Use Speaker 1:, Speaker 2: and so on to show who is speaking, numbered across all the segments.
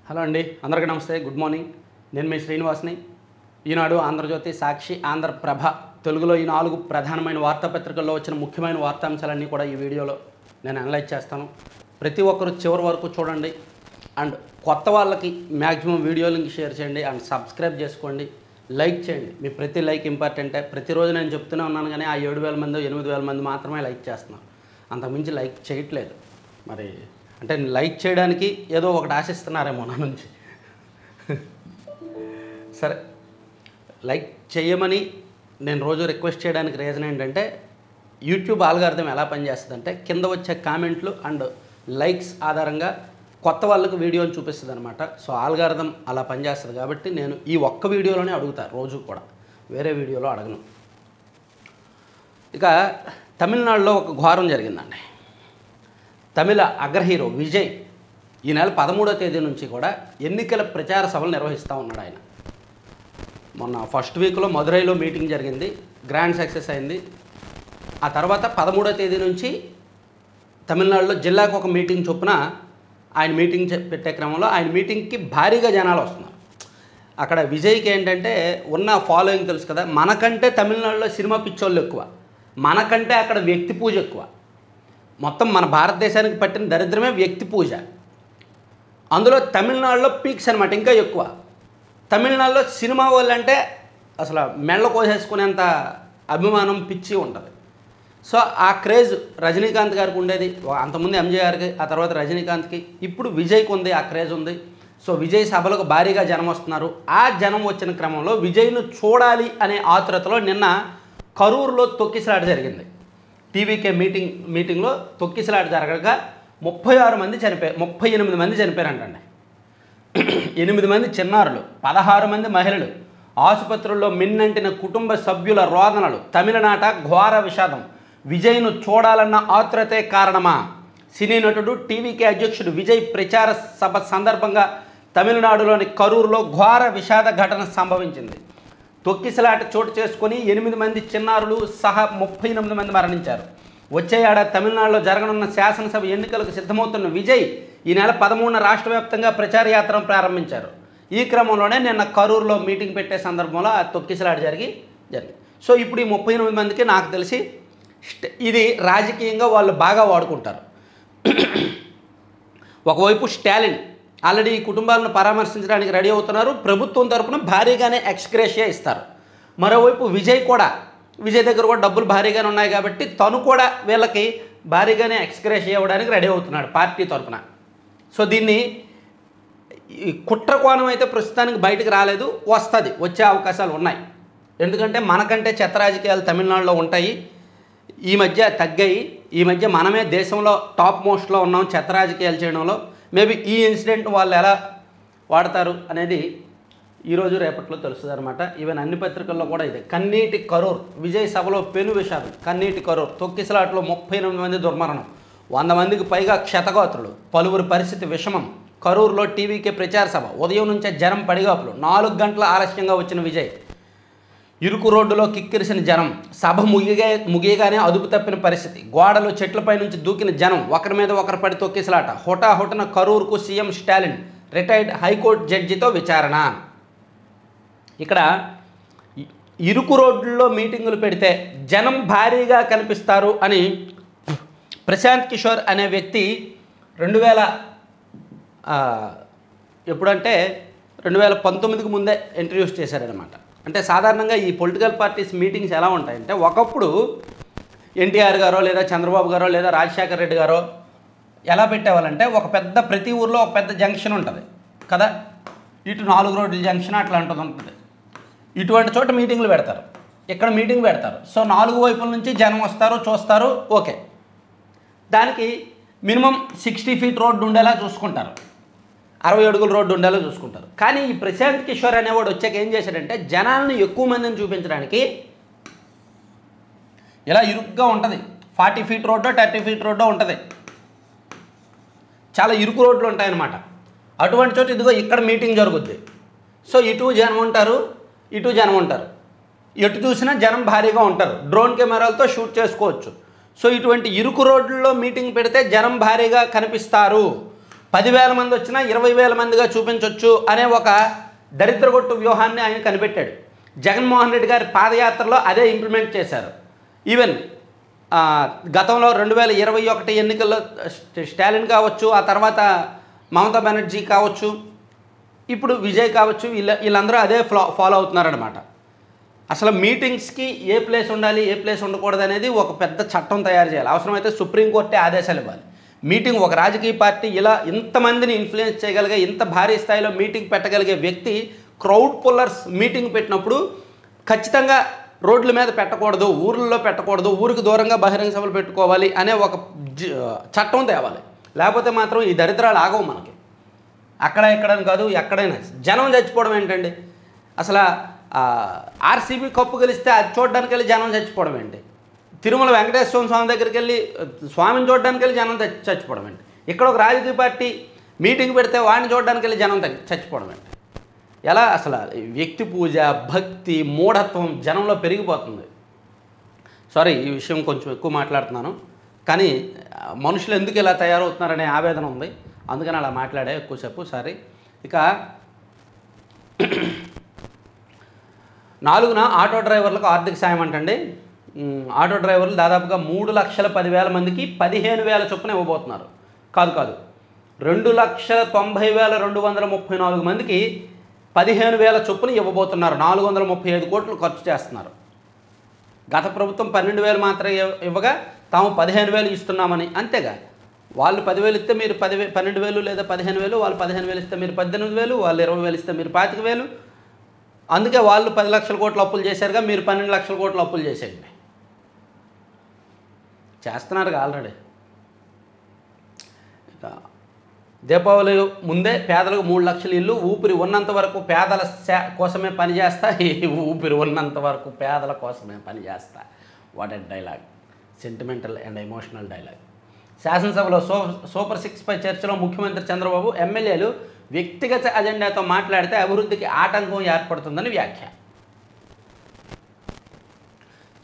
Speaker 1: Hello అండి, అందరికీ నమస్తే. Good morning. నేను మీ శ్రీనివాస్ని. ఈనాడు, ఆంధ్రజ్యోతి, సాక్షి, ఆంధ్రప్రభ తెలుగులో ఈ 4 ప్రధానమైన వార్తాపత్రికల్లో వచ్చిన ముఖ్యమైన వార్తాంశాలన్నీ కూడా ఈ వీడియోలో నేను అనలైజ్ చేస్తాను. ప్రతి ఒక్కరు చివరి వరకు చూడండి. అండ్ కొత్త వాళ్ళకి మ్యాక్సిమం వీడియో లింక్ షేర్ చేయండి అండ్ సబ్స్క్రైబ్ చేసుకోండి, లైక్ చేయండి. మీ ప్రతి లైక్ ఇంపార్టెంటే. ప్రతిరోజు నేను చెప్తూనే ఉన్నాను, కానీ ఆ 7,000 మంది 8,000 మంది మాత్రమే లైక్ చేస్తున్నారు. అంతకుమించి లైక్ చేయట్లేదు. మరి అంటే లైక్ చేయడానికి ఏదో ఒకటి ఆశిస్తున్నారేమో నా నుంచి. సరే, లైక్ చేయమని నేను రోజు రిక్వెస్ట్ చేయడానికి రీజన్ ఏంటంటే, యూట్యూబ్ ఆల్గారిథం ఎలా పనిచేస్తుందంటే, కింద వచ్చే కామెంట్లు అండ్ లైక్స్ ఆధారంగా కొత్త వాళ్ళకు వీడియోని చూపిస్తుంది అనమాట. సో ఆల్గారిథం అలా పనిచేస్తుంది కాబట్టి నేను ఈ ఒక్క వీడియోలోనే అడుగుతాను, రోజు కూడా వేరే వీడియోలో అడగను. ఇక తమిళనాడులో ఒక ఘోరం జరిగిందండి. తమిళ అగ్రహీరో విజయ్ ఈ నెల 13వ తేదీ నుంచి కూడా ఎన్నికల ప్రచార సభలు నిర్వహిస్తూ ఉన్నాడు. ఆయన మొన్న ఫస్ట్ వీక్లో మదురైలో మీటింగ్ జరిగింది, గ్రాండ్ సక్సెస్ అయింది. ఆ తర్వాత 13వ తేదీ నుంచి తమిళనాడులో జిల్లాకు ఒక మీటింగ్ చొప్పున ఆయన మీటింగ్ పెట్టే క్రమంలో ఆయన మీటింగ్కి భారీగా జనాలు వస్తున్నారు. అక్కడ విజయ్కి ఏంటంటే ఉన్న ఫాలోయింగ్ తెలుసు కదా, మనకంటే తమిళనాడులో సినిమా పిచ్చోళ్ళు ఎక్కువ, మనకంటే అక్కడ వ్యక్తి పూజ ఎక్కువ. మొత్తం మన భారతదేశానికి పట్టిన దరిద్రమే వ్యక్తి పూజ. అందులో తమిళనాడులో పీక్స్ అనమాట, ఇంకా ఎక్కువ. తమిళనాడులో సినిమా వాళ్ళంటే అసలు మెళ్ళ కోసేసుకునేంత అభిమానం, పిచ్చి ఉంటుంది. సో ఆ క్రేజ్ రజనీకాంత్ గారికి ఉండేది, అంతకుముందు ఎంజీఆర్కి, ఆ తర్వాత రజనీకాంత్కి, ఇప్పుడు విజయ్కి ఉంది, ఆ క్రేజ్ ఉంది. సో విజయ్ సభలకు భారీగా జనం వస్తున్నారు. ఆ జనం వచ్చిన క్రమంలో విజయ్ను చూడాలి అనే ఆతురతలో నిన్న కరూరులో తొక్కిసలాట జరిగింది. టీవీకే మీటింగ్లో తొక్కిసలాట జరగగా 38 మంది చనిపోయారంటండి. 8 మంది చిన్నారులు, 16 మంది మహిళలు, ఆసుపత్రుల్లో మిన్నంటిన కుటుంబ సభ్యుల రోదనలు, తమిళనాట ఘోర విషాదం. విజయ్ను చూడాలన్న ఆతురతే కారణమా? సినీ నటుడు టీవీకే అధ్యక్షుడు విజయ్ ప్రచార సభ సందర్భంగా తమిళనాడులోని కరూరులో ఘోర విషాద ఘటన సంభవించింది. తొక్కిసలాట చోటు చేసుకొని 8 మంది చిన్నారులు సహా 38 మంది మరణించారు. వచ్చే ఏడాది తమిళనాడులో జరగనున్న శాసనసభ ఎన్నికలకు సిద్ధమవుతున్న విజయ్ ఈ నెల 13న రాష్ట్ర వ్యాప్తంగా ప్రచార యాత్రను ప్రారంభించారు. ఈ క్రమంలోనే నిన్న కరూరులో మీటింగ్ పెట్టే సందర్భంలో ఆ తొక్కిసలాట జరిగింది. సో ఇప్పుడు ఈ 38 మందికి నాకు తెలిసి ఇది రాజకీయంగా వాళ్ళు బాగా వాడుకుంటారు. ఒకవైపు స్టాలిన్ ఆల్రెడీ ఈ కుటుంబాలను పరామర్శించడానికి రెడీ అవుతున్నారు. ప్రభుత్వం తరపున భారీగానే ఎక్స్గ్రేషియా ఇస్తారు. మరోవైపు విజయ్ దగ్గర కూడా డబ్బులు భారీగానే ఉన్నాయి కాబట్టి తను కూడా వీళ్ళకి భారీగానే ఎక్స్గ్రేషియా ఇవ్వడానికి రెడీ అవుతున్నాడు పార్టీ తరపున. సో దీన్ని కుట్ర కోణం అయితే ప్రస్తుతానికి బయటకు రాలేదు, వచ్చే అవకాశాలు ఉన్నాయి. ఎందుకంటే మనకంటే చెత్త రాజకీయాలు తమిళనాడులో ఉంటాయి, ఈ మధ్య తగ్గాయి. ఈ మధ్య మనమే దేశంలో టాప్ మోస్ట్లో ఉన్నాం చెత్త రాజకీయాలు చేయడంలో. మేబీ ఈ ఇన్సిడెంట్ వాళ్ళు ఎలా వాడతారు అనేది ఈరోజు రేపట్లో తెలుస్తుంది అనమాట. ఈవెన్ అన్ని పత్రికల్లో కూడా ఇదే. కన్నీటి కరూర్ విజయ్ సభలో పెను విషాదం. కన్నీటి కరూర్ తొక్కిసలాటలో 38 మంది దుర్మరణం, 100 మందికి పైగా క్షతగాత్రులు, పలువురి పరిస్థితి విషమం. కరూరులో టీవీకే ప్రచార సభ, ఉదయం నుంచే జనం పడిగాపులు. 4 గంటల ఆలస్యంగా వచ్చిన విజయ్, ఇరుకు రోడ్డులో కిక్కిరిసిన జనం, సభ ముగియగానే అదుపు తప్పిన పరిస్థితి, గోడలు చెట్లపై నుంచి దూకిన జనం, ఒకరి మీద ఒకరు పడి తొక్కిసలాట. హుటాహుటిన కరూరుకు సీఎం స్టాలిన్, రిటైర్డ్ హైకోర్టు జడ్జితో విచారణ. ఇక్కడ ఇరుకు రోడ్లలో మీటింగులు పెడితే జనం భారీగా కనిపిస్తారు అని ప్రశాంత్ కిషోర్ అనే వ్యక్తి 2019కి ముందే ఇంట్రడ్యూస్ చేశారనమాట. అంటే సాధారణంగా ఈ పొలిటికల్ పార్టీస్ మీటింగ్స్ ఎలా ఉంటాయంటే, ఒకప్పుడు ఎన్టీఆర్ గారో లేదా చంద్రబాబు గారో లేదా రాజశేఖర రెడ్డి గారో ఎలా పెట్టేవాళ్ళంటే, ప్రతి ఊర్లో ఒక పెద్ద జంక్షన్ ఉంటుంది కదా, ఇటు 4 రోడ్ల జంక్షన్ అట్లా ఉంటుంది. ఇటువంటి చోట మీటింగ్లు పెడతారు, ఇక్కడ మీటింగ్ పెడతారు. సో 4 వైపుల నుంచి జనం వస్తారు, చూస్తారు. ఓకే, దానికి మినిమం 60 ఫీట్ రోడ్డు ఉండేలా చూసుకుంటారు, 60 అడుగుల రోడ్డు ఉండేలా చూసుకుంటారు. కానీ ఈ ప్రశాంత్ కిషోర్ అనేవాడు వచ్చాక ఏం చేశాడంటే, జనాలను ఎక్కువ మందిని చూపించడానికి ఇలా ఇరుగ్గా ఉంటుంది, 40 ఫీట్ రోడ్డో 30 ఫీట్ రోడ్డో ఉంటుంది, చాలా ఇరుకు రోడ్లు ఉంటాయన్నమాట. అటువంటి చోట ఇదిగో ఇక్కడ మీటింగ్ జరుగుద్ది. సో ఇటు జనం ఉంటారు, ఇటు జనం ఉంటారు, ఎటు చూసినా జనం భారీగా ఉంటారు, డ్రోన్ కెమెరాలతో షూట్ చేసుకోవచ్చు. సో ఇటువంటి ఇరుకు రోడ్లలో మీటింగ్ పెడితే జనం భారీగా కనిపిస్తారు. 10,000 మంది వచ్చినా 20,000 మందిగా చూపించవచ్చు అనే ఒక దరిద్రగొట్టు వ్యూహాన్ని ఆయన కనిపెట్టాడు. జగన్మోహన్ రెడ్డి గారి పాదయాత్రలో అదే ఇంప్లిమెంట్ చేశారు. ఈవెన్ గతంలో 2021 ఎన్నికల్లో స్టాలిన్ కావచ్చు, ఆ తర్వాత మమతా బెనర్జీ కావచ్చు, ఇప్పుడు విజయ్ కావచ్చు, వీళ్ళందరూ అదే ఫాలో అవుతున్నారనమాట. అసలు మీటింగ్స్కి ఏ ప్లేస్ ఉండాలి, ఏ ప్లేస్ ఉండకూడదు అనేది ఒక పెద్ద చట్టం తయారు చేయాలి. అవసరమైతే సుప్రీంకోర్టే ఆదేశాలు ఇవ్వాలి. మీటింగ్ ఒక రాజకీయ పార్టీ ఇలా ఇంతమందిని ఇన్ఫ్లుయెన్స్ చేయగలిగే, ఇంత భారీ స్థాయిలో మీటింగ్ పెట్టగలిగే వ్యక్తి క్రౌడ్ పుల్లర్స్ మీటింగ్ పెట్టినప్పుడు ఖచ్చితంగా రోడ్ల మీద పెట్టకూడదు, ఊర్లలో పెట్టకూడదు, ఊరికి దూరంగా బహిరంగ సభలు పెట్టుకోవాలి అనే ఒక చట్టం తేవాలి. లేకపోతే మాత్రం ఈ దరిద్రాలు ఆగవు మనకి. అక్కడ ఎక్కడని కాదు, ఎక్కడైనా జనం చచ్చిపోవడం ఏంటండి? అసలు ఆర్సీబీ కప్పు గెలిస్తే అది చూడడానికి వెళ్ళి జనం చచ్చిపోవడం ఏంటి? తిరుమల వెంకటేశ్వర స్వామి దగ్గరికి వెళ్ళి స్వామిని చూడడానికి వెళ్ళి జనం చచ్చిపోవడం ఏంటి? ఇక్కడ ఒక రాజకీయ పార్టీ మీటింగ్ పెడితే వాడిని చూడడానికి వెళ్ళి జనం చచ్చిపోవడం ఏంటి? ఎలా అసలు వ్యక్తి పూజ, భక్తి, మూఢత్వం జనంలో పెరిగిపోతుంది. సారీ, ఈ విషయం కొంచెం ఎక్కువ మాట్లాడుతున్నాను, కానీ మనుషులు ఎందుకు ఇలా తయారవుతున్నారనే ఆవేదన ఉంది, అందుకని అలా మాట్లాడే ఎక్కువసేపు. సారీ. ఇక 4న ఆటో డ్రైవర్లకు ఆర్థిక సాయం అంటండి. ఆటో డ్రైవర్లు దాదాపుగా 3,10,000 మందికి 15,000 చొప్పున ఇవ్వబోతున్నారు. కాదు 2,90,234 మందికి 15,000 చొప్పున ఇవ్వబోతున్నారు. 435 కోట్లు ఖర్చు చేస్తున్నారు. గత ప్రభుత్వం 12,000 మాత్రమే ఇవ్వగా తాము 15,000 ఇస్తున్నామని. అంతేగా, వాళ్ళు 10,000 ఇస్తే మీరు 12,000 లేదా 15,000, వాళ్ళు 15,000 ఇస్తే మీరు 18,000, వాళ్ళు 20,000 ఇస్తే మీరు 25,000. అందుకే వాళ్ళు 10 లక్షల కోట్ల అప్పులు చేశారుగా, మీరు 12 లక్షల కోట్ల అప్పులు చేసేయండి. చేస్తున్నారుగా ఆల్రెడీ. ఇక దీపావళి ముందే పేదలకు 3 లక్షల ఇల్లు, ఊపిరి ఉన్నంత వరకు పేదల కోసమే పనిచేస్తా, ఊపిరి ఉన్నంత వరకు పేదల కోసమే పనిచేస్తా. What a dialogue, sentimental and emotional dialogue. శాసనసభలో సూపర్ 6 పై చర్చలో ముఖ్యమంత్రి చంద్రబాబు ఎమ్మెల్యేలు వ్యక్తిగత అజెండాతో మాట్లాడితే అభివృద్ధికి ఆటంకం ఏర్పడుతుందని వ్యాఖ్య.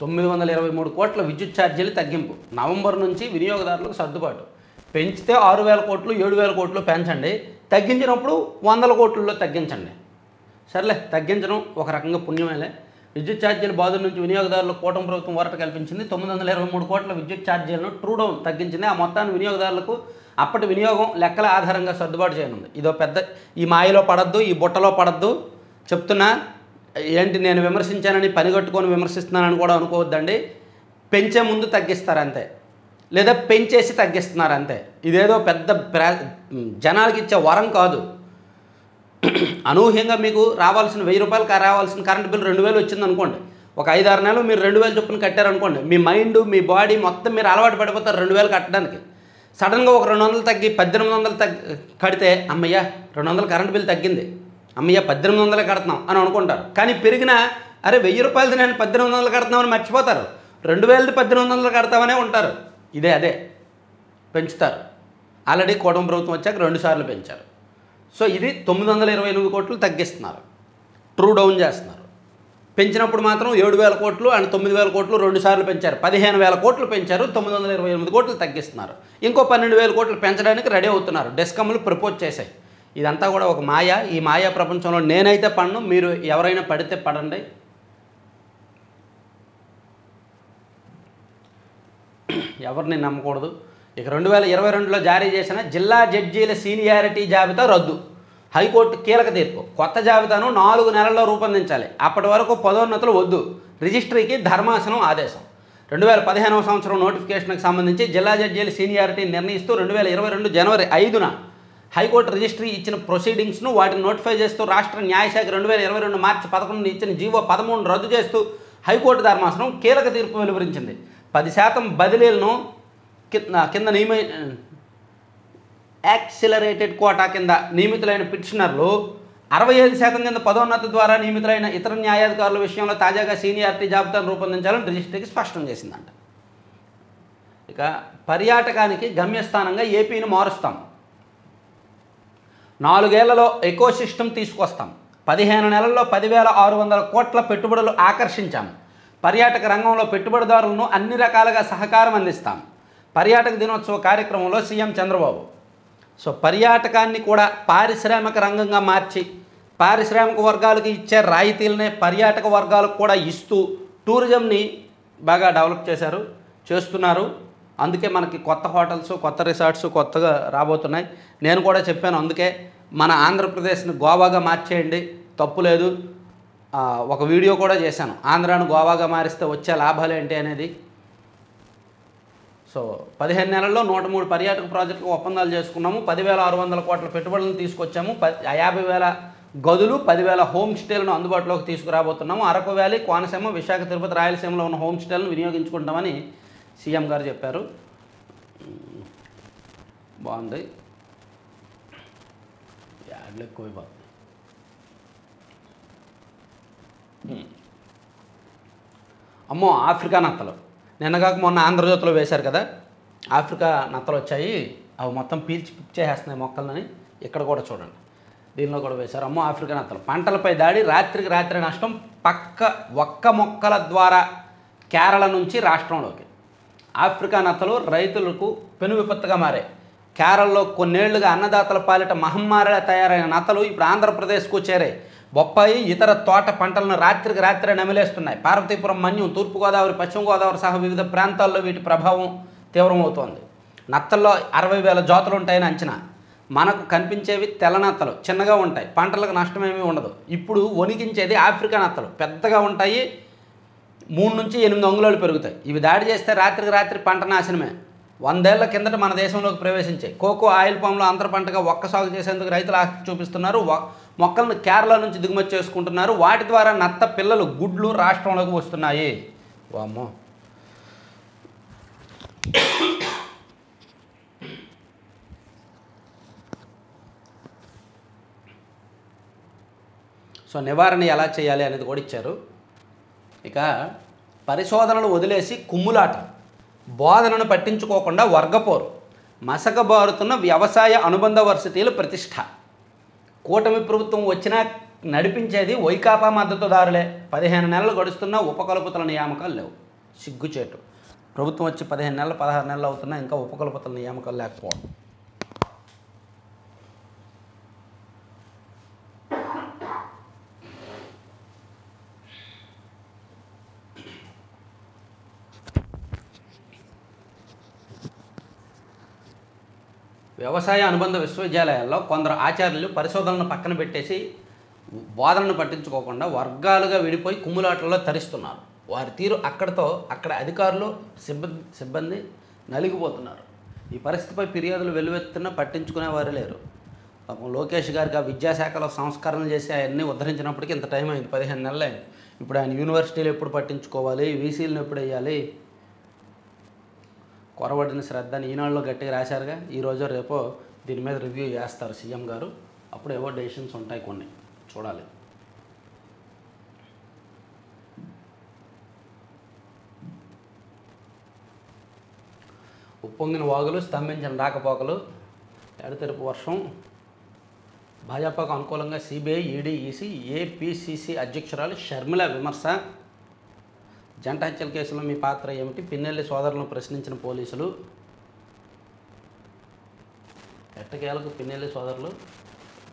Speaker 1: 923 కోట్ల విద్యుత్ ఛార్జీలు తగ్గింపు, నవంబర్ నుంచి వినియోగదారులకు సర్దుబాటు. పెంచితే 6,000 కోట్లు 7,000 కోట్లు పెంచండి, తగ్గించినప్పుడు 100 కోట్లలో తగ్గించండి. సర్లే, తగ్గించడం ఒక రకంగా పుణ్యమేలే. విద్యుత్ ఛార్జీల బాధ నుంచి వినియోగదారులకు కూటమి ప్రభుత్వం ఊరట కల్పించింది. 923 కోట్ల విద్యుత్ ఛార్జీలను ట్రూ డౌన్ తగ్గించింది. ఆ మొత్తాన్ని వినియోగదారులకు అప్పటి వినియోగం లెక్కల ఆధారంగా సర్దుబాటు చేయనుంది. ఇదో పెద్ద, ఈ మాయలో పడద్దు, ఈ బుట్టలో పడద్దు చెప్తున్నా. ఏంటి నేను విమర్శించానని పనిగట్టుకొని విమర్శిస్తున్నానని కూడా అనుకోవద్దండి. పెంచే ముందు తగ్గిస్తారంతే, లేదా పెంచేసి తగ్గిస్తున్నారు అంతే. ఇదేదో పెద్ద జనాలకి ఇచ్చే వరం కాదు. అనూహ్యంగా మీకు రావాల్సిన 1,000 రూపాయలు రావాల్సిన కరెంట్ బిల్ 2,000 వచ్చింది అనుకోండి. ఒక 5-6 నెలలు మీరు 2,000 చొప్పున కట్టారనుకోండి, మీ మైండ్, మీ బాడీ మొత్తం మీరు అలవాటు పడిపోతారు 2,000 కట్టడానికి. సడన్గా ఒక 200 తగ్గి 1,800 కడితే అమ్మయ్య 200 కరెంట్ బిల్ తగ్గింది, అమ్మయ్య 1,800 కడుతున్నాం అని అనుకుంటారు. కానీ పెరిగిన అరే 1,000 రూపాయలది నేను 1,800 కడుతున్నామని మర్చిపోతారు. 2,000ది 1,800 కడతామనే ఉంటారు. అదే పెంచుతారు. ఆల్రెడీ కూటమి ప్రభుత్వం వచ్చాక 2 సార్లు పెంచారు. సో ఇది 928 కోట్లు తగ్గిస్తున్నారు, ట్రూ డౌన్ చేస్తున్నారు. పెంచినప్పుడు మాత్రం 7,000 కోట్లు అండ్ 9,000 కోట్లు 2 సార్లు పెంచారు. 15,000 కోట్లు పెంచారు, 928 కోట్లు తగ్గిస్తున్నారు. ఇంకో 12,000 కోట్లు పెంచడానికి రెడీ అవుతున్నారు. డెస్కమ్లు ప్రపోజ్ చేశాయి. ఇదంతా కూడా ఒక మాయ. ఈ మాయా ప్రపంచంలో నేనైతే పడను, మీరు ఎవరైనా పడితే పడండి. ఎవరిని నమ్మకూడదు. ఇక 2022లో జారీ చేసిన జిల్లా జడ్జీల సీనియారిటీ జాబితా రద్దు. హైకోర్టు కీలక తీర్పు. కొత్త జాబితాను 4 నెలల్లో రూపొందించాలి. అప్పటి వరకు పదోన్నతులు వద్దు. రిజిస్ట్రీకి ధర్మాసనం ఆదేశం. 2015వ సంవత్సరం నోటిఫికేషన్కి సంబంధించి జిల్లా జడ్జీల సీనియారిటీ నిర్ణయిస్తూ 2022 జనవరి 5న హైకోర్టు రిజిస్ట్రీ ఇచ్చిన ప్రొసీడింగ్స్ను వాటిని నోటిఫై చేస్తూ రాష్ట్ర న్యాయశాఖ 2022 మార్చి 11 ఇచ్చిన జీవో 13 రద్దు చేస్తూ హైకోర్టు ధర్మాసనం కీలక తీర్పు వెలువరించింది. 10% బదిలీలను కింద యాక్సిలరేటెడ్ కోటా కింద నియమితులైన పిటిషనర్లు 65% కింద పదోన్నతి ద్వారా నియమితులైన ఇతర న్యాయాధికారుల విషయంలో తాజాగా సీనియారిటీ జాబితాను రూపొందించాలని రిజిస్ట్రీకి స్పష్టం చేసిందంట. ఇక పర్యాటకానికి గమ్యస్థానంగా ఏపీని మారుస్తాం. 4 ఏళ్లలో ఎకోసిస్టమ్ తీసుకొస్తాం. 15 నెలల్లో 10,600 కోట్ల పెట్టుబడులు ఆకర్షించాం. పర్యాటక రంగంలో పెట్టుబడిదారులను అన్ని రకాలుగా సహకారం అందిస్తాం. పర్యాటక దినోత్సవ కార్యక్రమంలో సీఎం చంద్రబాబు. సో పర్యాటకాన్ని కూడా పారిశ్రామిక రంగంగా మార్చి పారిశ్రామిక వర్గాలకు ఇచ్చే రాయితీలనే పర్యాటక వర్గాలకు కూడా ఇస్తూ టూరిజంని బాగా డెవలప్ చేస్తున్నారు. అందుకే మనకి కొత్త హోటల్స్, కొత్త రిసార్ట్స్ కొత్తగా రాబోతున్నాయి. నేను కూడా చెప్పాను, అందుకే మన ఆంధ్రప్రదేశ్ని గోవాగా మార్చేయండి, తప్పు లేదు. ఒక వీడియో కూడా చేశాను, ఆంధ్రాను గోవాగా మారిస్తే వచ్చే లాభాలు ఏంటి అనేది. సో 15 నెలల్లో 103 పర్యాటక ప్రాజెక్టులకు ఒప్పందాలు చేసుకున్నాము. 10,600 కోట్ల పెట్టుబడులను తీసుకొచ్చాము. 50,000 గదులు, 10,000 హోమ్ స్టేలను అందుబాటులోకి తీసుకురాబోతున్నాము. అరకు వ్యాలీ, కోనసీమ, విశాఖ, తిరుపతి, రాయలసీమలో ఉన్న హోమ్ స్టేలను వినియోగించుకుంటామని సీఎం గారు చెప్పారు. బాగుంది. యాడ్లు ఎక్కువైపోతుంది. అమ్మో ఆఫ్రికా నత్తలు నిన్నగాక మొన్న ఆంధ్రజ్యోతిలో వేశారు కదా, ఆఫ్రికా నత్తలు వచ్చాయి, అవి మొత్తం పిచ్చేస్తున్నాయి మొక్కలని. ఇక్కడ కూడా చూడండి, దీనిలో కూడా వేశారు. అమ్మో ఆఫ్రికా నత్తలు, పంటలపై దాడి, రాత్రికి రాత్రి నష్టం, ఒక్క మొక్కల ద్వారా కేరళ నుంచి రాష్ట్రంలోకి. ఆఫ్రికా నత్తలు రైతులకు పెను విపత్తుగా మారాయి. కేరళలో కొన్నేళ్లుగా అన్నదాతల పాలిట మహమ్మారిగా తయారైన నత్తలు ఇప్పుడు ఆంధ్రప్రదేశ్కు చేరాయి. బొప్పాయి, ఇతర తోట పంటలను రాత్రికి రాత్రే నమిలేస్తున్నాయి. పార్వతీపురం, మన్యం, తూర్పుగోదావరి, పశ్చిమ గోదావరి సహా వివిధ ప్రాంతాల్లో వీటి ప్రభావం తీవ్రమవుతోంది. నత్తల్లో 60,000 జాతులు ఉంటాయని అంచనా. మనకు కనిపించేవి తెల్ల నత్తలు, చిన్నగా ఉంటాయి, పంటలకు నష్టమేమీ ఉండదు. ఇప్పుడు వణికించేది ఆఫ్రికా నత్తలు, పెద్దగా ఉంటాయి, 3 నుంచి 8 అంగుళాలు పెరుగుతాయి. ఇవి దాడి చేస్తే రాత్రికి రాత్రి పంట నాశనమే. 100 ఏళ్ల కిందట మన దేశంలోకి ప్రవేశించాయి. కోకో, ఆయిల్ పామ్లో అంతర పంటగా ఒక్క సాగు చేసేందుకు రైతులు ఆసక్తి చూపిస్తున్నారు. మొక్కలను కేరళ నుంచి దిగుమతి చేసుకుంటున్నారు. వాటి ద్వారా నత్త పిల్లలు, గుడ్లు రాష్ట్రంలోకి వస్తున్నాయి. వామ్మో. సో నివారణ ఎలా చేయాలి అనేది కూడా ఇచ్చారు. ఇక పరిశోధనలు వదిలేసి కుమ్ములాట, బోధనను పట్టించుకోకుండా వర్గపోరు, మసకబారుతున్న వ్యవసాయ అనుబంధ వర్సిటీలు ప్రతిష్ట. కూటమి ప్రభుత్వం వచ్చినా నడిపించేది వైకాపా మద్దతుదారులే. 15 నెలలు గడుస్తున్నా ఉపకులపతుల నియామకాలు లేవు. సిగ్గుచేటు. ప్రభుత్వం వచ్చి 15 నెలలు 16 నెలలు అవుతున్నా ఇంకా ఉపకులపతుల నియామకాలు లేకపోవడం. వ్యవసాయ అనుబంధ విశ్వవిద్యాలయాల్లో కొందరు ఆచార్యులు పరిశోధనలను పక్కన పెట్టేసి బోధనను పట్టించుకోకుండా వర్గాలుగా విడిపోయి కుమ్ములాటల్లో తరిస్తున్నారు. వారి తీరు అక్కడ అధికారులు, సిబ్బంది నలిగిపోతున్నారు. ఈ పరిస్థితిపై ఫిర్యాదులు వెల్లువెత్తున్నా పట్టించుకునేవారు లేరు. పాపం లోకేష్ గారికి ఆ విద్యాశాఖలో సంస్కరణలు చేసి అవన్నీ ఉద్ధరించినప్పటికీ ఇంత టైం అయింది, 15 నెలలు అయింది. ఇప్పుడు ఆయన యూనివర్సిటీలు ఎప్పుడు పట్టించుకోవాలి, వీసీలను ఎప్పుడు వేయాలి, కొరవడిన శ్రద్ధని ఈనాడులో గట్టిగా రాశారుగా. ఈరోజు రేపో దీని మీద రివ్యూ చేస్తారు సీఎం గారు. అప్పుడు ఏవో డెసిషన్స్ ఉంటాయి, కొన్ని చూడాలి. ఉప్పొంగిన వాగులు, స్తంభించిన రాకపోకలు, ఎడతెరుపు వర్షం. భాజపాకు అనుకూలంగా సిబిఐ, ఈడీ, ఈసీ, ఏపీసీసీ అధ్యక్షురాలు షర్మిల విమర్శ. జంట హత్యల కేసులో మీ పాత్ర ఏమిటి? పిన్నెల్లి సోదరులను ప్రశ్నించిన పోలీసులు. ఎట్టకేలకు పిన్నెల్లి సోదరులు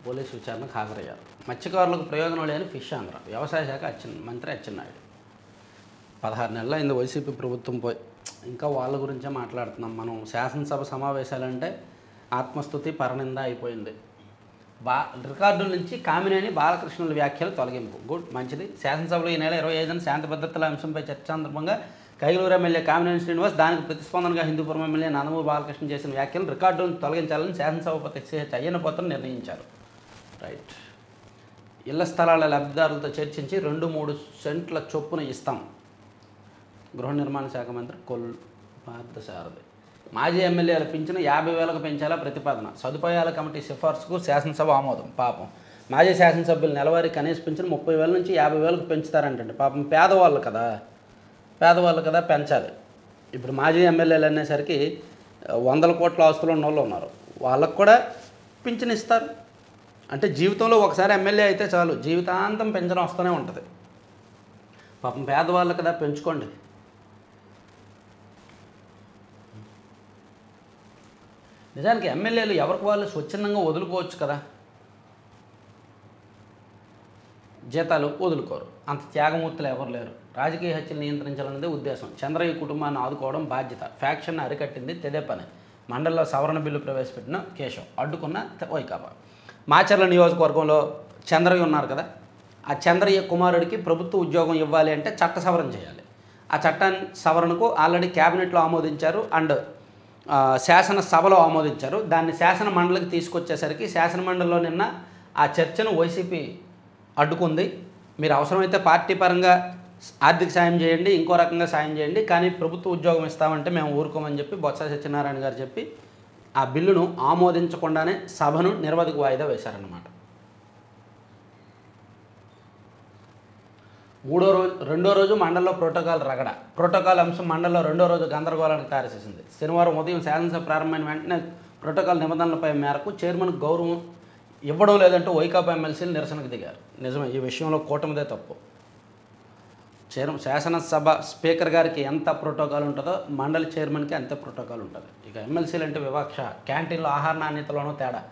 Speaker 1: పోలీసు విచారణకు హాజరయ్యారు. మత్స్యకారులకు ప్రయోజనం లేని ఫిష్ ఆంధ్ర. వ్యవసాయ శాఖ మంత్రి అచ్చెన్నాయుడు. 16 నెలలు అయింది వైసీపీ ప్రభుత్వం పోయి, ఇంకా వాళ్ళ గురించే మాట్లాడుతున్నాం మనం. శాసనసభ సమావేశాలంటే ఆత్మస్తుతి, పరనింద అయిపోయింది. రికార్డుల నుంచి కామినేని బాలకృష్ణుల వ్యాఖ్యలు తొలగింపు. గుడ్, మంచిది. శాసనసభలో ఈ నెల 25న శాంతి భద్రతల అంశంపై చర్చ సందర్భంగా కైలూరు ఎమ్మెల్యే కామినేని శ్రీనివాస్, దానికి ప్రతిస్పందనగా హిందూపురం ఎమ్మెల్యే నందమూరి బాలకృష్ణ చేసిన వ్యాఖ్యలు రికార్డులను తొలగించాలని శాసనసభాపతి సిహెచ్ అయ్యన్నపోతులు నిర్ణయించారు. రైట్. ఇళ్ల స్థలాల లబ్ధిదారులతో చర్చించి 2-3 సెంట్ల చొప్పున ఇస్తాం. గృహ నిర్మాణ శాఖ మంత్రి కొల్లు పార్థసారథి. మాజీ ఎమ్మెల్యేల పింఛను 50,000కు పెంచాలా ప్రతిపాదన. సదుపాయాల కమిటీ సిఫార్సుకు శాసనసభ ఆమోదం. పాపం మాజీ శాసనసభ్యులు నెలవారీ కనీస పింఛను 30,000 నుంచి 50,000కు పెంచుతారంటండి. పాపం పేదవాళ్ళు కదా పెంచాలి. ఇప్పుడు మాజీ ఎమ్మెల్యేలు అనేసరికి 100 కోట్ల ఆస్తులు ఉన్న వాళ్ళు ఉన్నారు, వాళ్ళకు కూడా పింఛను ఇస్తారు. అంటే జీవితంలో ఒకసారి ఎమ్మెల్యే అయితే చాలు, జీవితాంతం పెన్షన్ వస్తూనే ఉంటుంది. పాపం పేదవాళ్ళు కదా, పెంచుకోండి. నిజానికి ఎమ్మెల్యేలు ఎవరికి వాళ్ళు స్వచ్ఛందంగా వదులుకోవచ్చు కదా, జీతాలు వదులుకోరు. అంత త్యాగమూర్తులు ఎవరు లేరు. రాజకీయ హత్యలు నియంత్రించాలన్నదే ఉద్దేశం. చంద్రయ్య కుటుంబాన్ని ఆదుకోవడం బాధ్యత. ఫ్యాక్షన్ అరికట్టింది తెదే పని. మండలిలో సవరణ బిల్లు ప్రవేశపెట్టిన కేశవ్, అడ్డుకున్న వైకాపా. మాచర్ల నియోజకవర్గంలో చంద్రయ్య ఉన్నారు కదా, ఆ చంద్రయ్య కుమారుడికి ప్రభుత్వ ఉద్యోగం ఇవ్వాలి అంటే చట్ట సవరణ చేయాలి. ఆ చట్టాన్ని సవరణకు ఆల్రెడీ క్యాబినెట్లో ఆమోదించారు అండ్ శాసనసభలో ఆమోదించారు. దాన్ని శాసన మండలికి తీసుకొచ్చేసరికి శాసన మండలిలో నిన్న ఆ చర్చను వైసీపీ అడ్డుకుంది. మీరు అవసరమైతే పార్టీ పరంగా ఆర్థిక సాయం చేయండి, ఇంకో రకంగా సాయం చేయండి, కానీ ప్రభుత్వ ఉద్యోగం ఇస్తామంటే మేము ఊరుకోమని చెప్పి బొత్స సత్యనారాయణ గారు చెప్పి ఆ బిల్లును ఆమోదించకుండానే సభను నిరవధిక వాయిదా వేశారన్నమాట. రెండో రోజు మండలిలో ప్రోటోకాల్ రగడ. ప్రోటోకాల్ అంశం మండలిలో రెండో రోజు గందరగోళానికి దారితీసింది. శనివారం ఉదయం శాసనసభ ప్రారంభమైన వెంటనే ప్రోటోకాల్ నిబంధనలపై మేరకు చైర్మన్ గౌరవం ఇవ్వడం లేదంటూ వైకాపా ఎమ్మెల్సీలు నిరసనకు దిగారు. నిజమే, ఈ విషయంలో కూటమిదే తప్పు. శాసనసభ స్పీకర్ గారికి ఎంత ప్రోటోకాల్ ఉంటుందో మండలి చైర్మన్కి అంతే ప్రోటోకాల్ ఉంటుంది. ఇక ఎమ్మెల్సీలు అంటే వివక్ష, క్యాంటీన్లో ఆహార నాణ్యతలోనూ తేడా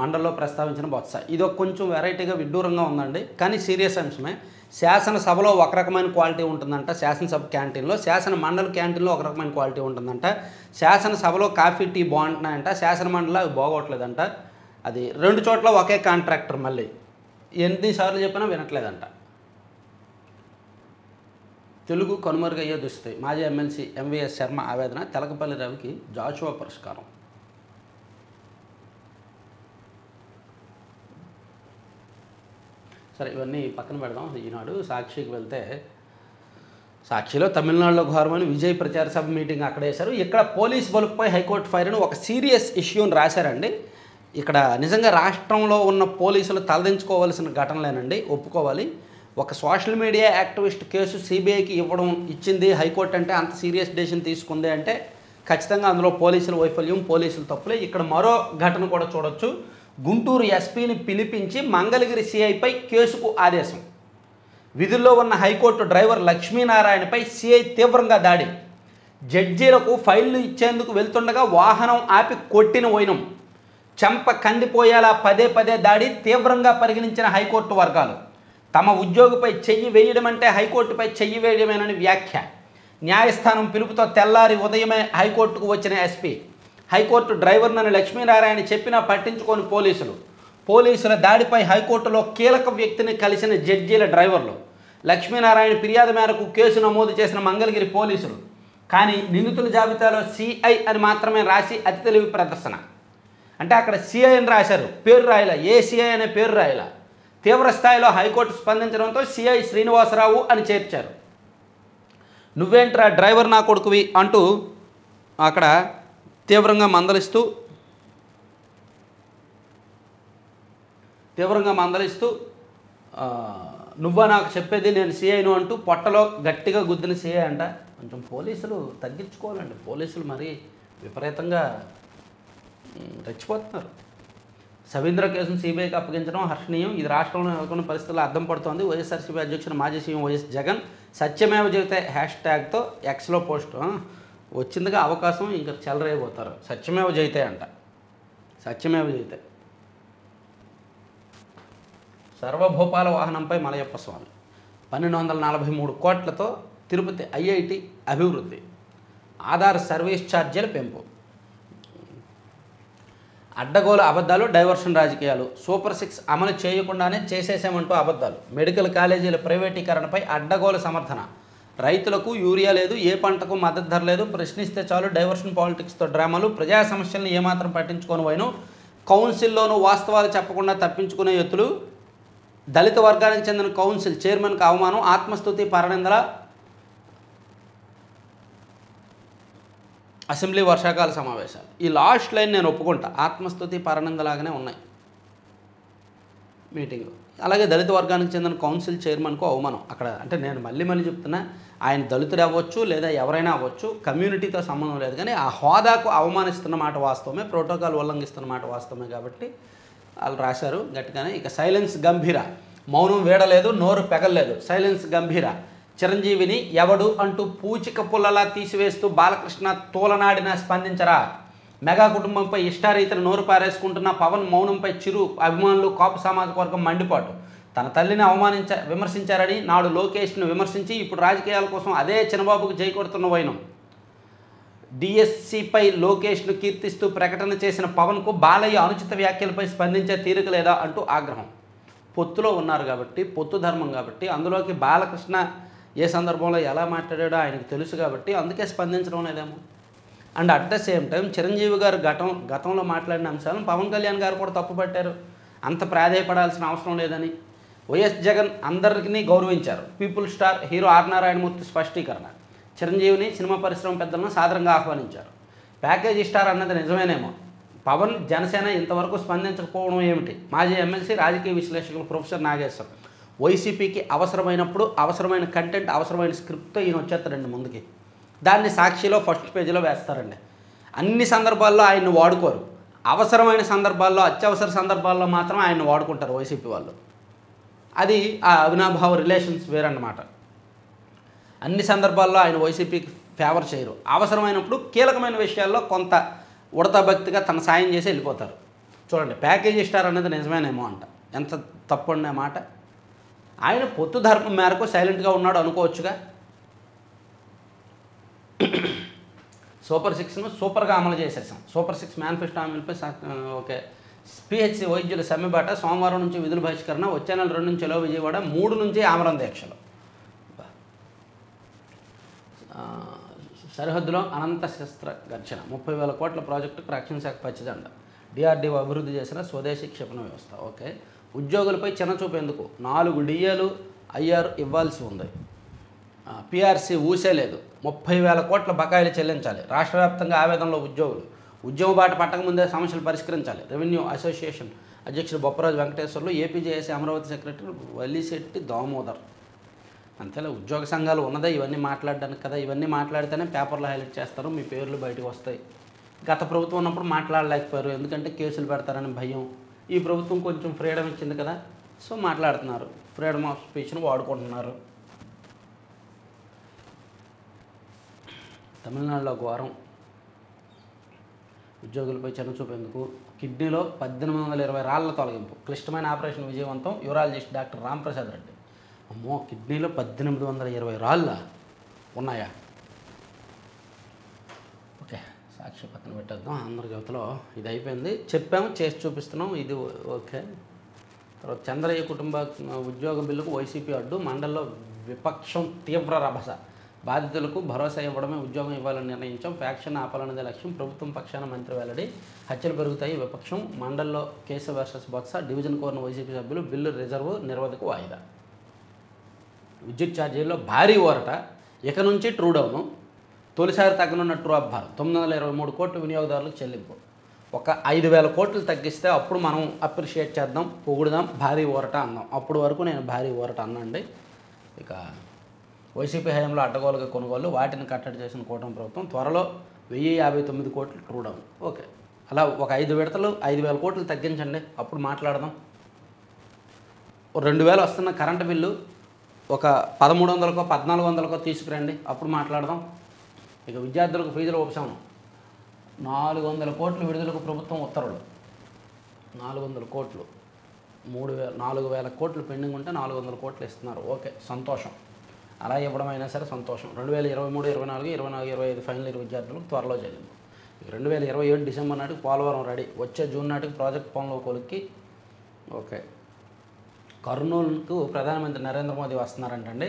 Speaker 1: మండలిలో ప్రస్తావించిన బొత్స. ఇది కొంచెం వెరైటీగా విడ్డూరంగా ఉందండి, కానీ సీరియస్ అంశమే. శాసనసభలో ఒక రకమైన క్వాలిటీ ఉంటుందంట శాసనసభ క్యాంటీన్లో, శాసన మండలి క్యాంటీన్లో ఒక రకమైన క్వాలిటీ ఉంటుందంట. శాసనసభలో కాఫీ టీ బాగుంటున్నాయంట, శాసన మండలిలో అవి బాగోట్లేదంట. అది రెండు చోట్ల ఒకే కాంట్రాక్టర్, మళ్ళీ ఎన్నిసార్లు చెప్పినా వినట్లేదంట. తెలుగు కనుమరుగయ్యే దుస్థితి. మాజీ ఎమ్మెల్సీ ఎంవీఎస్ శర్మ ఆవేదన. తెలకపల్లి రవికి జాషువా పురస్కారం. సరే, ఇవన్నీ పక్కన పెడదాం. ఈనాడు సాక్షికి వెళ్తే, సాక్షిలో తమిళనాడులో ఘోరమని విజయ్ ప్రచార సభ మీటింగ్ అక్కడ వేశారు. ఇక్కడ పోలీస్ బలుపుపై హైకోర్టు ఫైర్ అని ఒక సీరియస్ ఇష్యూని రాశారండి. ఇక్కడ నిజంగా రాష్ట్రంలో ఉన్న పోలీసులు తలదించుకోవాల్సిన ఘటనలేనండి, ఒప్పుకోవాలి. ఒక సోషల్ మీడియా యాక్టివిస్ట్ కేసు సిబిఐకి ఇచ్చింది హైకోర్టు అంటే అంత సీరియస్ డెసిషన్ తీసుకుంది అంటే ఖచ్చితంగా అందులో పోలీసుల వైఫల్యం, పోలీసుల తప్పులే. ఇక్కడ మరో ఘటన కూడా చూడొచ్చు. గుంటూరు ఎస్పీని పిలిపించి మంగళగిరి సిఐపై కేసుకు ఆదేశం. విధుల్లో ఉన్న హైకోర్టు డ్రైవర్ లక్ష్మీనారాయణపై సిఐ తీవ్రంగా దాడి. జడ్జీలకు ఫైళ్లు ఇచ్చేందుకు వెళ్తుండగా వాహనం ఆపి కొట్టిన వైనం. చెంప కందిపోయేలా పదే పదే దాడి తీవ్రంగా పరిగణించిన హైకోర్టు వర్గాలు. తమ ఉద్యోగిపై చెయ్యి వేయడం అంటే హైకోర్టుపై చెయ్యి వేయడమేనని వ్యాఖ్య. న్యాయస్థానం పిలుపుతో తెల్లారి ఉదయమే హైకోర్టుకు వచ్చిన ఎస్పీ. హైకోర్టు డ్రైవర్నని లక్ష్మీనారాయణ చెప్పినా పట్టించుకోని పోలీసుల దాడిపై హైకోర్టులో కీలక వ్యక్తిని కలిసిన జడ్జీల డ్రైవర్లు. లక్ష్మీనారాయణ ఫిర్యాదు మేరకు కేసు నమోదు చేసిన మంగళగిరి పోలీసులు. కానీ నిందితుల జాబితాలో సిఐ అని మాత్రమే రాసి అతి తెలివి ప్రదర్శన. అంటే అక్కడ సిఐ అని రాశారు, పేరు రాయలా, ఏ సిఐ అనే పేరు రాయలా. తీవ్ర స్థాయిలో హైకోర్టు స్పందించడంతో సిఐ శ్రీనివాసరావు అని చేర్చారు. నువ్వేంట్రా డ్రైవర్ నా కొడుకువి అంటూ అక్కడ తీవ్రంగా మందలిస్తూ నువ్వా నాకు చెప్పేది, నేను సిఐను అంటూ పొట్టలో గట్టిగా గుద్దిన సిఐ అంట. కొంచెం పోలీసులు తగ్గించుకోవాలండి. పోలీసులు మరీ విపరీతంగా రెచ్చిపోతున్నారు. సవీంద్ర కేసును సిబిఐకి అప్పగించడం హర్షణీయం. ఇది రాష్ట్రంలో నెలకొన్న పరిస్థితుల్లో అర్థం పడుతోంది. వైఎస్ఆర్సీపీ అధ్యక్షుడు మాజీ సీఎం వైఎస్ జగన్ సత్యమేవ జయతే #తో ఎక్స్లో పోస్ట్. వచ్చిందిగా అవకాశం, ఇంకా చెలరేయబోతారు. సత్యమేవ జయతే అంట, సత్యమేవ జయతే. సర్వభూపాల వాహనంపై మలయప్ప స్వామి. 1243 కోట్లతో తిరుపతి ఐఐటి అభివృద్ధి. ఆధార్ సర్వీస్ ఛార్జీల పెంపు. అడ్డగోలు అబద్ధాలు, డైవర్షన్ రాజకీయాలు. సూపర్ 6 అమలు చేయకుండానే చేసేసామంటూ అబద్ధాలు. మెడికల్ కాలేజీల ప్రైవేటీకరణపై అడ్డగోలు సమర్థన. రైతులకు యూరియా లేదు, ఏ పంటకు మద్దతు ధర లేదు, ప్రశ్నిస్తే చాలు డైవర్షన్ పాలిటిక్స్తో డ్రామాలు. ప్రజా సమస్యలను ఏమాత్రం పట్టించుకొని పోయిను. కౌన్సిల్లోనూ వాస్తవాలు చెప్పకుండా తప్పించుకునే ఎత్తులు. దళిత వర్గానికి చెందిన కౌన్సిల్ చైర్మన్కి అవమానం. ఆత్మస్తుతి పరనిందల. అసెంబ్లీ వర్షాకాల సమావేశాలు. ఈ లాస్ట్ లైన్ నేను ఒప్పుకుంటా, ఆత్మస్తుతి పరనిందలాగానే ఉన్నాయి మీటింగ్. అలాగే దళిత వర్గానికి చెందిన కౌన్సిల్ చైర్మన్కు అవమానం. అక్కడ అంటే నేను మళ్ళీ చెప్తున్నా, ఆయన దళితుడు అవ్వచ్చు లేదా ఎవరైనా అవ్వచ్చు, కమ్యూనిటీతో సంబంధం లేదు, కానీ ఆ హోదాకు అవమానిస్తున్న మాట వాస్తవమే, ప్రోటోకాల్ ఉల్లంఘిస్తున్న మాట వాస్తవమే. కాబట్టి వాళ్ళు రాశారు గట్టిగానే. ఇక సైలెన్స్ గంభీర. మౌనం వీడలేదు, నోరు పెగల్లేదు. సైలెన్స్ గంభీర. చిరంజీవిని ఎవడు అంటూ పూచిక పుల్లలా తీసివేస్తూ బాలకృష్ణ తూలనాడిన స్పందించరా. మెగా కుటుంబంపై ఇష్టారీతిని నోరు పారేసుకుంటున్న పవన్ మౌనంపై చిరు అభిమానులు కాపు సామాజిక వర్గం మండిపాటు. తన తల్లిని విమర్శించారని నాడు లోకేష్ను విమర్శించి ఇప్పుడు రాజకీయాల కోసం అదే చంద్రబాబుకు జై కొడుతున్న వైనం. డిఎస్సిపై లోకేష్ను కీర్తిస్తూ ప్రకటన చేసిన పవన్కు బాలయ్య అనుచిత వ్యాఖ్యలపై స్పందించే తీరిక లేదా అంటూ ఆగ్రహం. పొత్తులో ఉన్నారు కాబట్టి, పొత్తు ధర్మం కాబట్టి, అందులోకి బాలకృష్ణ ఏ సందర్భంలో ఎలా మాట్లాడాడో ఆయనకు తెలుసు కాబట్టి అందుకే స్పందించడం లేదేమో. And at the same time Chiranjeevi గారు గతంలో మాట్లాడిన అంశాలను పవన్ కళ్యాణ్ గారు కూడా తప్పుపట్టారు. అంత ప్రాధేయపడాల్సిన అవసరం లేదని. వైఎస్ జగన్ అందరినీ గౌరవించారు. People star hero R Narayanamurthy స్పష్టీకరణ. చిరంజీవిని సినిమా పరిశ్రమ పెద్దలను సాదరంగా ఆహ్వానించారు. ప్యాకేజీ స్టార్ అన్నది నిజమేనేమో. పవన్ జనసేన ఇంతవరకు స్పందించకపోవడం ఏమిటి? మాజీ ఎమ్మెల్సీ రాజకీయ విశ్లేషకులు ప్రొఫెసర్ నాగేశ్వర్. వైసీపీకి అవసరమైనప్పుడు అవసరమైన కంటెంట్, అవసరమైన స్క్రిప్ట్తో ఈయన వచ్చేస్తారండి ముందుకి. దాన్ని సాక్షిలో ఫస్ట్ పేజీలో వేస్తారండి. అన్ని సందర్భాల్లో ఆయన్ని వాడుకోరు. అవసరమైన సందర్భాల్లో, అత్యవసర సందర్భాల్లో మాత్రం ఆయన్ని వాడుకుంటారు వైసీపీ వాళ్ళు. అది ఆ అవినాభావ రిలేషన్స్ వేరన్నమాట. అన్ని సందర్భాల్లో ఆయన వైసీపీకి ఫేవర్ చేయరు. అవసరమైనప్పుడు కీలకమైన విషయాల్లో కొంత ఉడతా భక్తిగా తన సాయం చేసి వెళ్ళిపోతారు. చూడండి, ప్యాకేజీ స్టార్ అనేది నిజమేనేమో అంట. ఎంత తప్పు అనే మాట. ఆయన పొత్తు ధర్మం మేరకు సైలెంట్గా ఉన్నాడు అనుకోవచ్చుగా. సూపర్ 6ను సూపర్గా అమలు చేసేసాం. సూపర్ 6 మేనిఫెస్టో అమలుపై ఓకే. పిహెచ్సి వైద్యుల సమ్మెబాట. సోమవారం నుంచి విధుల బహిష్కరణ. వచ్చే నెల 2 నుంచి విజయవాడ, 3 నుంచి ఆమరణ దీక్షలు. సరిహద్దులో అనంత శస్త్ర ఘర్షణ. 30,000 కోట్ల ప్రాజెక్టుకు రక్షణ శాఖ పచ్చజెండా. డిఆర్డీఓ అభివృద్ధి చేసిన స్వదేశీ క్షిపణి వ్యవస్థ. ఓకే. ఉద్యోగులపై చిన్నచూపు ఎందుకు? 4 డిఏలు ఐఆర్ ఇవ్వాల్సి ఉంది. పిఆర్సీ ఊసేలేదు. 30,000 కోట్ల బకాయిలు చెల్లించాలి. రాష్ట్ర వ్యాప్తంగా ఆవేదనలో ఉద్యోగులు. ఉద్యమ బాట పట్టకముందే సమస్యలు పరిష్కరించాలి. రెవెన్యూ అసోసియేషన్ అధ్యక్షుడు బొప్పరాజు వెంకటేశ్వర్లు, ఏపీజేఏసీ అమరావతి సెక్రటరీ వల్లిశెట్టి దామోదర్. అంతేలే, ఉద్యోగ సంఘాలు ఉన్నదే ఇవన్నీ మాట్లాడడానికి కదా. ఇవన్నీ మాట్లాడితేనే పేపర్లో హైలైట్ చేస్తారు, మీ పేర్లు బయటకు వస్తాయి. గత ప్రభుత్వం ఉన్నప్పుడు మాట్లాడలేకపోయారు, ఎందుకంటే కేసులు పెడతారని భయం. ఈ ప్రభుత్వం కొంచెం ఫ్రీడమ్ ఇచ్చింది కదా, సో మాట్లాడుతున్నారు. ఫ్రీడమ్ ఆఫ్ స్పీచ్ను వాడుకుంటున్నారు. తమిళనాడులో ఘోరం. ఉద్యోగులపై చిన్నచూపు ఎందుకు? కిడ్నీలో 1820 రాళ్ల తొలగింపు. క్లిష్టమైన ఆపరేషన్ విజయవంతం. Urologist doctor Ramprasad Reddy. అమ్మో, కిడ్నీలో 1820 రాళ్ళ ఉన్నాయా? ఓకే, సాక్షి పక్కన పెట్టేద్దాం. ఆంధ్రజ్యోతిలో ఇది అయిపోయింది. చెప్పాము, చేసి చూపిస్తున్నాం. ఇది ఓకే. తర్వాత చంద్రయ్య కుటుంబ ఉద్యోగ బిల్లుకు వైసీపీ అడ్డు. మండల్లో విపక్షం తీవ్ర రభస. బాధితులకు భరోసా ఇవ్వడమే ఉద్యోగం ఇవ్వాలని నిర్ణయించాం. ఫ్యాక్షన్ ఆపాలన్నదే లక్ష్యం. ప్రభుత్వం పక్షాన మంత్రి వెల్లడి. హత్యలు పెరుగుతాయి. విపక్షం. మండల్లో కేసు వర్సెస్ బొత్స. డివిజన్ కోరిన వైసీపీ సభ్యులు. బిల్లు రిజర్వ్ నిరవధిక వాయిదా. విద్యుత్ ఛార్జీల్లో భారీ ఊరట. ఇక నుంచి ట్రూ డౌను. తొలిసారి తగ్గనున్న ట్రూ అప్ భారం. 923 కోట్లు వినియోగదారులకు చెల్లింపు. ఒక 5,000 కోట్లు తగ్గిస్తే అప్పుడు మనం అప్రిషియేట్ చేద్దాం, పొగుడుదాం, భారీ ఊరట అందాం. అప్పుడు వరకు నేను భారీ ఊరట అన్నండి. ఇక వైసీపీ హయాంలో అడ్డగోలుగా కొనుగోలు, వాటిని కట్టడి చేసిన కూటమి ప్రభుత్వం. త్వరలో 1059 కోట్లు ట్రూ డౌన్. ఓకే, అలా ఒక 5 విడతలు 5,000 కోట్లు తగ్గించండి, అప్పుడు మాట్లాడదాం. 2,000 వస్తున్న కరెంటు బిల్లు ఒక 1,300కో 1,400కో తీసుకురండి, అప్పుడు మాట్లాడదాం. ఇక విద్యార్థులకు ఫీజుల ఉపశమనం. 400 కోట్లు విడుదలకు ప్రభుత్వం ఉత్తర్వులు. 400 కోట్లు. 4,000 కోట్లు పెండింగ్ ఉంటే 400 కోట్లు ఇస్తున్నారు. ఓకే, సంతోషం. అలా ఇవ్వడం అయినా సరే సంతోషం. 2023, 24, 24, 25 ఫైనల్ ఇయర్ విద్యార్థులకు త్వరలో చెల్లింపు. ఇక 2027 డిసెంబర్ నాటికి పోలవరం రెడీ. వచ్చే జూన్ నాటికి ప్రాజెక్ట్ పనులు కొలిక్కి. ఓకే. కర్నూలుకు ప్రధానమంత్రి నరేంద్ర మోదీ వస్తున్నారంటండి.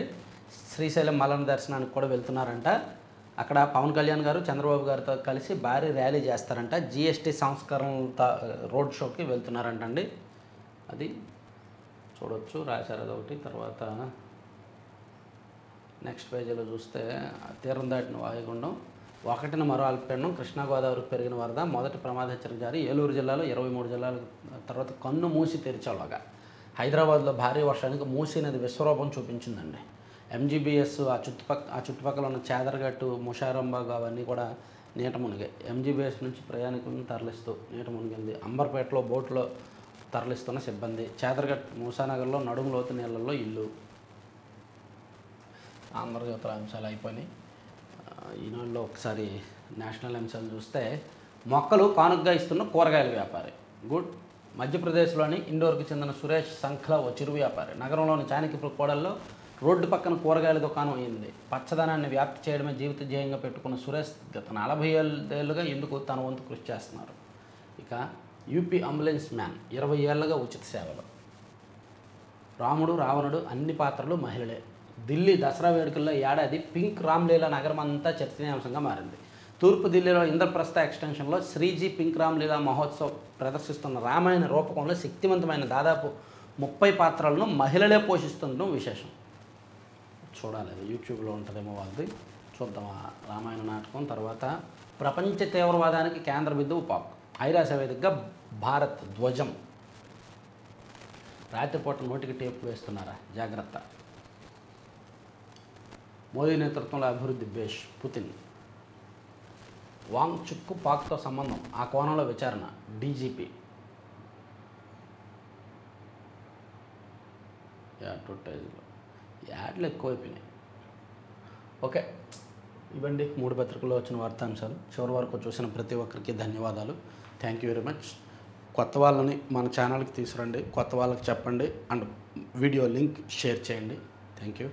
Speaker 1: శ్రీశైలం మల్లన్న దర్శనానికి కూడా వెళ్తున్నారంట. అక్కడ పవన్ కళ్యాణ్ గారు చంద్రబాబు గారితో కలిసి భారీ ర్యాలీ చేస్తారంట. జీఎస్టీ సంస్కరణలతో రోడ్ షోకి వెళ్తున్నారంటండి. అది చూడవచ్చు, రాశారు అదొకటి. తర్వాత నెక్స్ట్ పేజీలో చూస్తే తీరం దాటిన వాయుగుండం. 1న మరో అల్పపీడనం. కృష్ణా గోదావరికి పెరిగిన వరద. మొదటి ప్రమాద హెచ్చరిక జారీ. ఏలూరు జిల్లాలో 23 జిల్లాల తర్వాత కన్ను మూసి తెరిచేలాగా. హైదరాబాద్లో భారీ వర్షానికి మూసీ నది విశ్వరూపం చూపించిందండి. ఎంజీబీఎస్ ఆ చుట్టుపక్కల ఉన్న చాదరగట్టు, ముషారంబాగ్ అవన్నీ కూడా నీట మునిగాయి. ఎంజీబీఎస్ నుంచి ప్రయాణికులను తరలిస్తూ నీట మునిగింది. అంబర్పేటలో బోట్లో తరలిస్తున్న సిబ్బంది. చాదరగట్ మూసానగర్లో నడుము లోతు నీళ్లలో ఇల్లు. ఆంధ్రజ్యోతుల అంశాలు అయిపోయినాయి. ఈనాడులో ఒకసారి నేషనల్ అంశాలు చూస్తే మొక్కలు కానుకగా ఇస్తున్న కూరగాయల వ్యాపారి. గుడ్. మధ్యప్రదేశ్లోని ఇండోర్కి చెందిన సురేష్ సంఖ్ల ఓ చిరు వ్యాపారి. నగరంలోని చాణక్యపుర కూడల్లో రోడ్డు పక్కన కూరగాయల దుకాణం అయింది. పచ్చదనాన్ని వ్యాప్తి చేయడమే జీవిత ధ్యేయంగా పెట్టుకున్న సురేష్ గత 40 ఏళ్ళుగా ఇందుకు తన వంతు కృషి చేస్తున్నారు. ఇక యూపీ అంబులెన్స్ మ్యాన్ 20 ఏళ్ళుగా ఉచిత సేవలు. రాముడు రావణుడు అన్ని పాత్రలు మహిళలే. ఢిల్లీ దసరా వేడుకల్లో ఏడాది పింక్ రామ్లీలా నగరం అంతా చర్చనీయాంశంగా మారింది. తూర్పు దిల్లీలో ఇంద్రప్రస్థ ఎక్స్టెన్షన్లో శ్రీజీ పింక్ రామ్లీలా మహోత్సవ్ ప్రదర్శిస్తున్న రామాయణ రూపకంలో శక్తివంతమైన దాదాపు 30 పాత్రలను మహిళలే పోషిస్తుండడం విశేషం. చూడాలి, అది యూట్యూబ్లో ఉంటుందేమో వాళ్ళది. చూద్దాం ఆ రామాయణ నాటకం. తర్వాత ప్రపంచ తీవ్రవాదానికి కేంద్ర బిందువు పాక్. ఐరాస వేదికగా భారత్ ధ్వజం. రాత్రిపూట నోటికి టేపు వేస్తున్నారా, జాగ్రత్త. మోదీ నేతృత్వంలో అభివృద్ధి బేష్. పుతిన్. వాంగ్ చుక్కు పాక్తో సంబంధం, ఆ కోణంలో విచారణ. డీజీపీ. అడ్వర్టైజ్లో యాడ్లు ఎక్కువైపోయినాయి. ఓకే, ఇవ్వండి 3 పత్రికల్లో వచ్చిన వార్తాంశాలు. చివరి వరకు చూసిన ప్రతి ఒక్కరికి ధన్యవాదాలు. Thank you very much. కొత్త వాళ్ళని మన ఛానల్కి తీసుకురండి, కొత్త వాళ్ళకి చెప్పండి, అండ్ వీడియో లింక్ షేర్ చేయండి. Thank you.